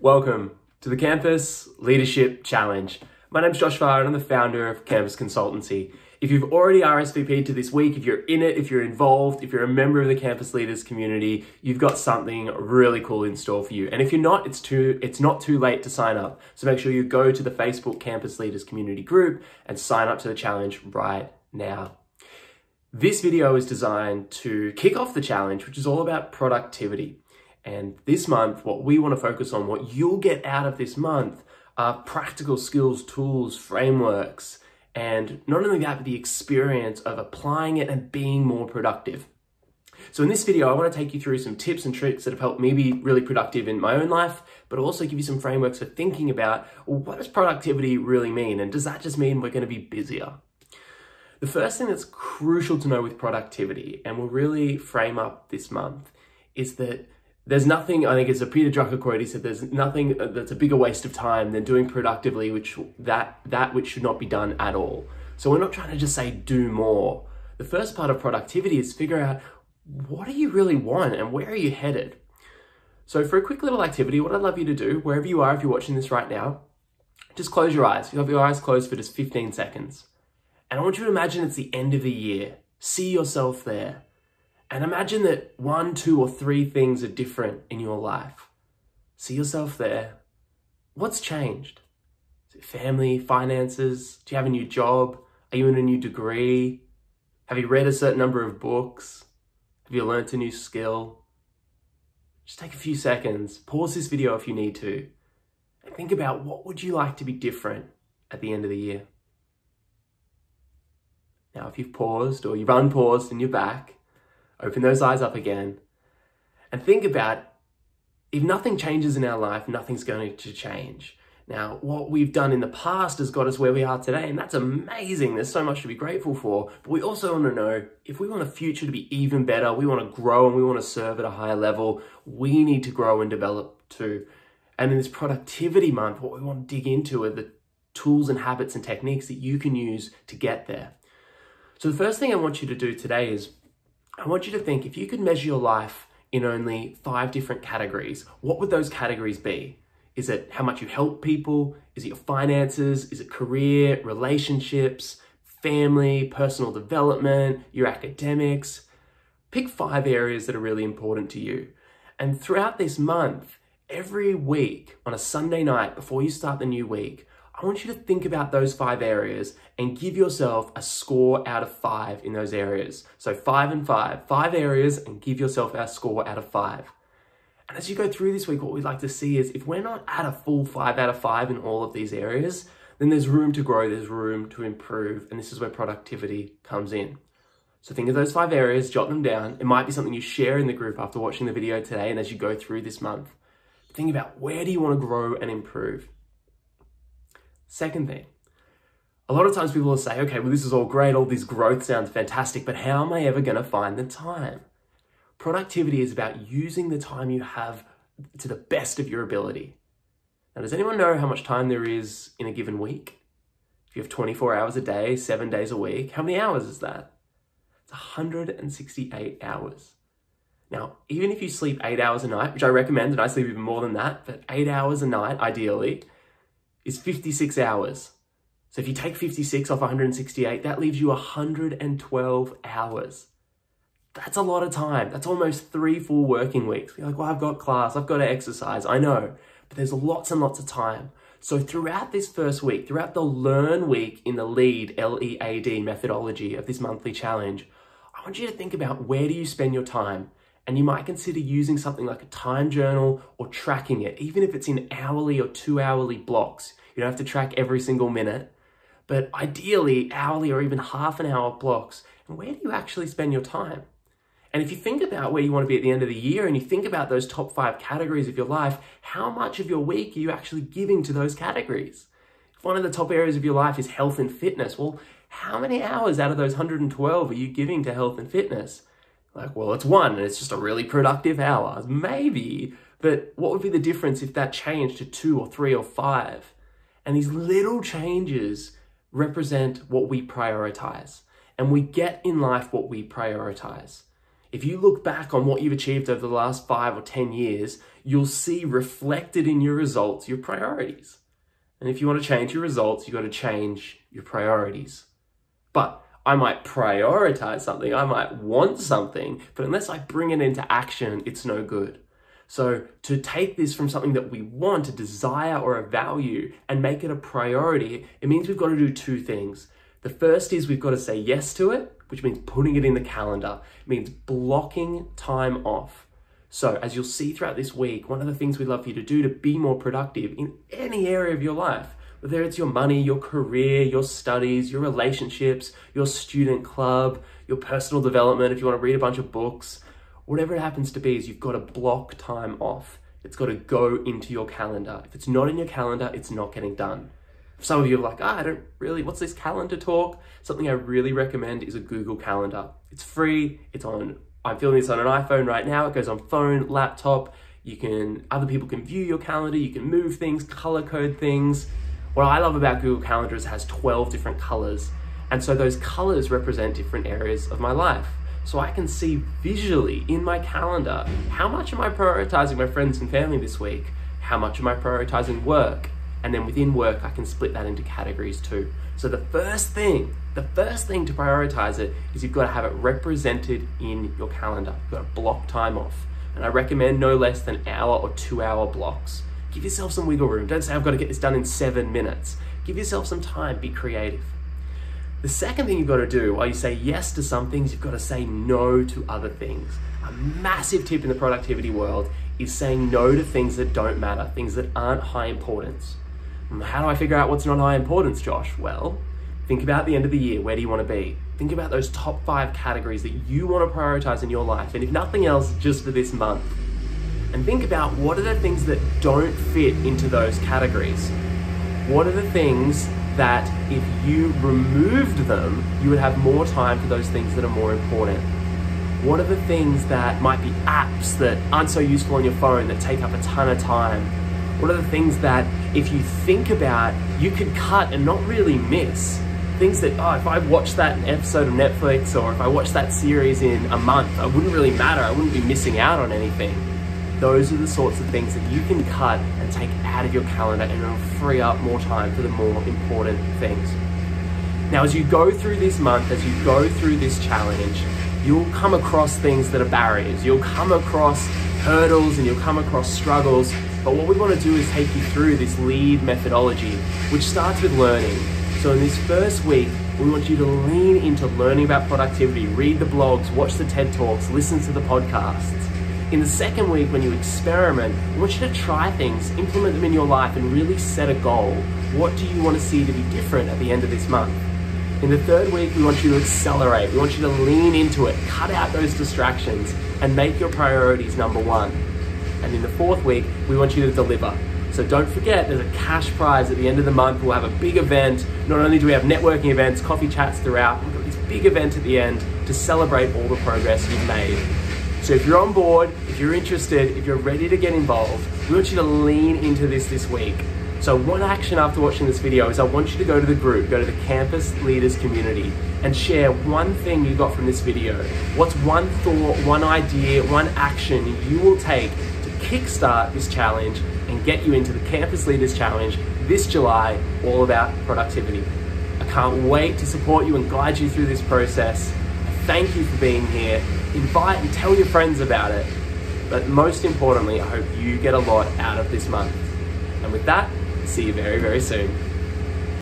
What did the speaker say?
Welcome to the Campus Leadership Challenge. My name's Josh Farr and I'm the founder of Campus Consultancy. If you've already RSVP'd to this week, if you're in it, if you're involved, if you're a member of the Campus Leaders community, you've got something really cool in store for you. And if you're not, it's not too late to sign up. So make sure you go to the Facebook Campus Leaders community group and sign up to the challenge right now. This video is designed to kick off the challenge, which is all about productivity. And this month, what we want to focus on, what you'll get out of this month, are practical skills, tools, frameworks, and not only that, but the experience of applying it and being more productive. So in this video, I want to take you through some tips and tricks that have helped me be really productive in my own life, but also give you some frameworks for thinking about, well, what does productivity really mean? And does that just mean we're going to be busier? The first thing that's crucial to know with productivity, and will really frame up this month, is that there's nothing, I think it's a Peter Drucker quote, he said, there's nothing that's a bigger waste of time than doing productively which should not be done at all. So we're not trying to just say do more. The first part of productivity is figure out what do you really want and where are you headed? So for a quick little activity, what I'd love you to do, wherever you are, if you're watching this right now, just close your eyes. You have your eyes closed for just 15 seconds. And I want you to imagine it's the end of the year. See yourself there. And imagine that 1, 2, or 3 things are different in your life. See yourself there. What's changed? Is it family, finances? Do you have a new job? Are you in a new degree? Have you read a certain number of books? Have you learnt a new skill? Just take a few seconds. Pause this video if you need to. And think about what would you like to be different at the end of the year. Now, if you've paused or you've unpaused and you're back, open those eyes up again and think about if nothing changes in our life, nothing's going to change. Now, what we've done in the past has got us where we are today, and that's amazing. There's so much to be grateful for. But we also want to know if we want the future to be even better, we want to grow and we want to serve at a higher level, we need to grow and develop too. And in this productivity month, what we want to dig into are the tools and habits and techniques that you can use to get there. So the first thing I want you to do today is I want you to think, if you could measure your life in only 5 different categories, what would those categories be? Is it how much you help people? Is it your finances? Is it career, relationships, family, personal development, your academics? Pick 5 areas that are really important to you. And throughout this month, every week on a Sunday night before you start the new week, I want you to think about those 5 areas and give yourself a score out of 5 in those areas. So 5 and 5, 5 areas, and give yourself a score out of 5. And as you go through this week, what we'd like to see is if we're not at a full 5 out of 5 in all of these areas, then there's room to grow, there's room to improve, and this is where productivity comes in. So think of those 5 areas, jot them down. It might be something you share in the group after watching the video today and as you go through this month. Think about where do you want to grow and improve. Second thing, a lot of times people will say, okay, well, this is all great. All this growth sounds fantastic, but how am I ever going to find the time? Productivity is about using the time you have to the best of your ability. Now, does anyone know how much time there is in a given week? If you have 24 hours a day, 7 days a week, how many hours is that? It's 168 hours. Now, even if you sleep 8 hours a night, which I recommend, and I sleep even more than that, but 8 hours a night, ideally, is 56 hours. So if you take 56 off 168, that leaves you 112 hours. That's a lot of time. That's almost 3 full working weeks. You're like, well, I've got class, I've got to exercise. I know, but there's lots and lots of time. So throughout this first week, throughout the Learn week in the LEAD, L-E-A-D methodology of this monthly challenge, I want you to think about where do you spend your time? And you might consider using something like a time journal or tracking it, even if it's in hourly or 2-hourly blocks. You don't have to track every single minute, but ideally hourly or even half an hour blocks. And where do you actually spend your time? And if you think about where you want to be at the end of the year and you think about those top 5 categories of your life, how much of your week are you actually giving to those categories? If one of the top areas of your life is health and fitness, well, how many hours out of those 112 are you giving to health and fitness? Like, well, it's 1 and it's just a really productive hour. Maybe, but what would be the difference if that changed to 2 or 3 or 5? And these little changes represent what we prioritize. And we get in life what we prioritize. If you look back on what you've achieved over the last 5 or 10 years, you'll see reflected in your results your priorities. And if you want to change your results, you've got to change your priorities. But I might prioritize something, I might want something, but unless I bring it into action, it's no good. So to take this from something that we want, a desire or a value, and make it a priority, it means we've got to do 2 things. The first is we've got to say yes to it, which means putting it in the calendar. It means blocking time off. So as you'll see throughout this week, one of the things we'd love for you to do to be more productive in any area of your life, whether it's your money, your career, your studies, your relationships, your student club, your personal development, if you want to read a bunch of books, whatever it happens to be, is you've got to block time off. It's got to go into your calendar. If it's not in your calendar, it's not getting done. Some of you are like, I don't really, what's this calendar talk? Something I really recommend is a Google Calendar. It's free, I'm filming this on an iPhone right now. It goes on phone, laptop. Other people can view your calendar. You can move things, color code things. What I love about Google Calendar is it has 12 different colors. And so those colors represent different areas of my life. So I can see visually in my calendar, how much am I prioritizing my friends and family this week? How much am I prioritizing work? And then within work, I can split that into categories too. So the first thing to prioritize it is you've got to have it represented in your calendar. You've got to block time off. And I recommend no less than 1 hour or 2 hour blocks. Give yourself some wiggle room. Don't say, I've got to get this done in 7 minutes. Give yourself some time, be creative. The second thing you've got to do, while you say yes to some things, you've got to say no to other things. A massive tip in the productivity world is saying no to things that don't matter, things that aren't high importance. How do I figure out what's not high importance, Josh? Well, think about the end of the year. Where do you want to be? Think about those top 5 categories that you want to prioritize in your life. And if nothing else, just for this month. And think about what are the things that don't fit into those categories. What are the things that if you removed them, you would have more time for those things that are more important? What are the things that might be apps that aren't so useful on your phone that take up a ton of time? What are the things that if you think about, you could cut and not really miss? Things that, if I watched that episode of Netflix or if I watched that series in a month, it wouldn't really matter. I wouldn't be missing out on anything. Those are the sorts of things that you can cut and take out of your calendar, and it'll free up more time for the more important things. Now, as you go through this month, as you go through this challenge, you'll come across things that are barriers. You'll come across hurdles and you'll come across struggles. But what we want to do is take you through this LEAD methodology, which starts with learning. So in this first week, we want you to lean into learning about productivity, read the blogs, watch the TED Talks, listen to the podcasts. In the second week, when you experiment, we want you to try things, implement them in your life, and really set a goal. What do you want to see to be different at the end of this month? In the third week, we want you to accelerate. We want you to lean into it, cut out those distractions, and make your priorities number 1. And in the fourth week, we want you to deliver. So don't forget, there's a cash prize at the end of the month. We'll have a big event. Not only do we have networking events, coffee chats throughout, we've got this big event at the end to celebrate all the progress you've made. So if you're on board, if you're interested, if you're ready to get involved, we want you to lean into this week. So one action after watching this video is I want you to go to the group, go to the Campus Leaders community, and share one thing you got from this video. What's one thought, one idea, one action you will take to kickstart this challenge and get you into the Campus Leaders Challenge this July, all about productivity. I can't wait to support you and guide you through this process. Thank you for being here. Invite and tell your friends about it. But most importantly, I hope you get a lot out of this month. And with that, see you very, very soon.